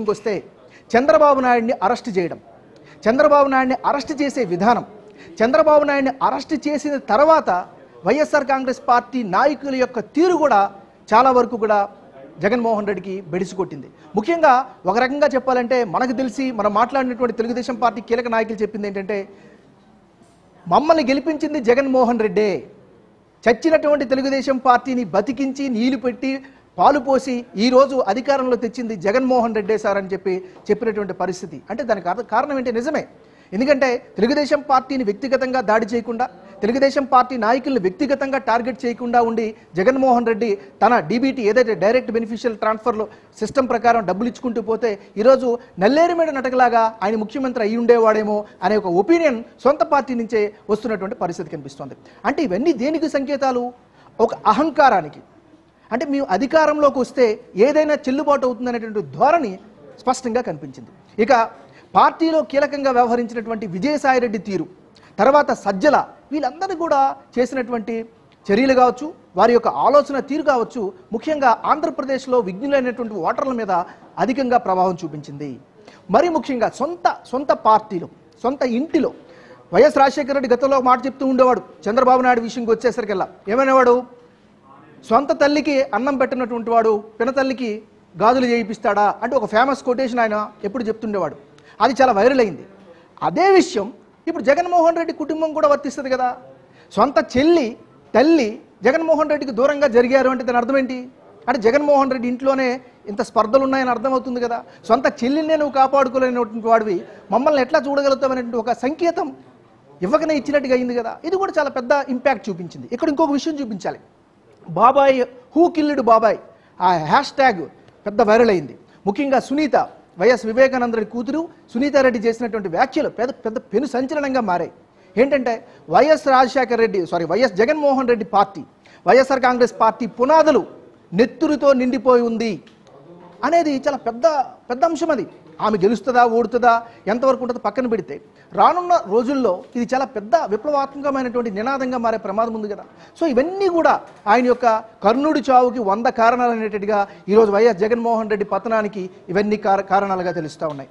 ఇంకొస్తే చంద్రబాబు నాయుడిని అరెస్ట్ చేయడం, చంద్రబాబు నాయుడిని అరెస్ట్ చేసే విధానం, చంద్రబాబు నాయుడిని అరెస్ట్ చేసిన తర్వాత వైఎస్ఆర్ కాంగ్రెస్ పార్టీ నాయకుల యొక్క తీరు కూడా చాలా వరకు కూడా జగన్మోహన్ రెడ్డికి బెడిసికొట్టింది. ముఖ్యంగా ఒక రకంగా చెప్పాలంటే మనకు తెలిసి మనం మాట్లాడినటువంటి తెలుగుదేశం పార్టీ కీలక నాయకులు చెప్పింది ఏంటంటే, మమ్మల్ని గెలిపించింది జగన్మోహన్ రెడ్డే, చచ్చినటువంటి తెలుగుదేశం పార్టీని బతికించి నీళ్లు పెట్టి పాలు పోసి ఈరోజు అధికారంలో తెచ్చింది జగన్మోహన్ రెడ్డే సార్ అని చెప్పినటువంటి పరిస్థితి. అంటే దానికి కారణం ఏంటి? నిజమే. ఎందుకంటే తెలుగుదేశం పార్టీని వ్యక్తిగతంగా దాడి చేయకుండా, తెలుగుదేశం పార్టీ నాయకుల్ని వ్యక్తిగతంగా టార్గెట్ చేయకుండా ఉండి జగన్మోహన్ రెడ్డి తన డీబీటీ ఏదైతే డైరెక్ట్ బెనిఫిషియల్ ట్రాన్స్ఫర్లో సిస్టమ్ ప్రకారం డబ్బులు ఇచ్చుకుంటూ పోతే ఈరోజు నల్లేరుమేడ నటకలాగా ఆయన ముఖ్యమంత్రి అయి ఉండేవాడేమో అనే ఒక ఒపీనియన్ సొంత పార్టీ నుంచే వస్తున్నటువంటి పరిస్థితి కనిపిస్తోంది. అంటే ఇవన్నీ దేనికి సంకేతాలు? ఒక అహంకారానికి. అంటే మేము అధికారంలోకి వస్తే ఏదైనా చెల్లుబాటు అవుతుందనేటువంటి ధోరణి స్పష్టంగా కనిపించింది. ఇక పార్టీలో కీలకంగా వ్యవహరించినటువంటి విజయసాయిరెడ్డి తీరు, తర్వాత సజ్జల, వీళ్ళందరూ కూడా చేసినటువంటి చర్యలు కావచ్చు, వారి యొక్క ఆలోచన తీరు కావచ్చు, ముఖ్యంగా ఆంధ్రప్రదేశ్లో విజ్ఞులైనటువంటి ఓటర్ల మీద అధికంగా ప్రభావం చూపించింది. మరీ ముఖ్యంగా సొంత పార్టీలో, సొంత ఇంటిలో వైఎస్ రాజశేఖర రెడ్డి గతంలో మాట చెప్తూ ఉండేవాడు. చంద్రబాబు నాయుడు విషయంకి వచ్చేసరికల్లా ఏమనేవాడు? సొంత తల్లికి అన్నం పెట్టినటువంటి వాడు పినతల్లికి గాజులు చేయిస్తాడా అంటే ఒక ఫేమస్ కొటేషన్ ఆయన ఎప్పుడు చెప్తుండేవాడు. అది చాలా వైరల్ అయింది. అదే విషయం ఇప్పుడు జగన్మోహన్ రెడ్డి కుటుంబం కూడా వర్తిస్తుంది కదా. సొంత తల్లి జగన్మోహన్ రెడ్డికి దూరంగా జరిగారు అంటే దాని అర్థం ఏంటి? అంటే జగన్మోహన్ రెడ్డి ఇంట్లోనే ఇంత స్పర్ధలు ఉన్నాయని అర్థమవుతుంది కదా. సొంత చెల్లినే నువ్వు కాపాడుకోలేనటువంటి వాడివి మమ్మల్ని ఎట్లా చూడగలుగుతామనేటువంటి ఒక సంకేతం ఇవ్వకనే ఇచ్చినట్టుగా అయింది కదా. ఇది కూడా చాలా పెద్ద ఇంపాక్ట్ చూపించింది. ఇక్కడ ఇంకొక విషయం చూపించాలి. బాబాయ్ హూ కిల్డ్ బాబాయ్ ఆ హ్యాష్ ట్యాగ్ పెద్ద వైరల్ అయింది. ముఖ్యంగా సునీత, వైఎస్ వివేకానందరెడ్డి కూతురు సునీతారెడ్డి చేసినటువంటి వ్యాఖ్యలు పెద్ద పెను సంచలనంగా మారాయి. ఏంటంటే YS Jaganmohan Reddy party, YSR Congress party పునాదులు నెత్తురుతో నిండిపోయి ఉంది అనేది చాలా పెద్ద అంశం. అది ఆమె గెలుస్తుందా ఓడుతుందా ఎంతవరకు ఉంటుందో పక్కన పెడితే రానున్న రోజుల్లో ఇది చాలా పెద్ద విప్లవాత్మకమైనటువంటి నినాదంగా మారే ప్రమాదం ఉంది కదా. సో ఇవన్నీ కూడా ఆయన యొక్క కర్ణుడి చావుకి 100 కారణాలు అనేటట్టుగా ఈరోజు వైఎస్ జగన్మోహన్ రెడ్డి పతనానికి ఇవన్నీ కారణాలుగా తెలుస్తూ ఉన్నాయి.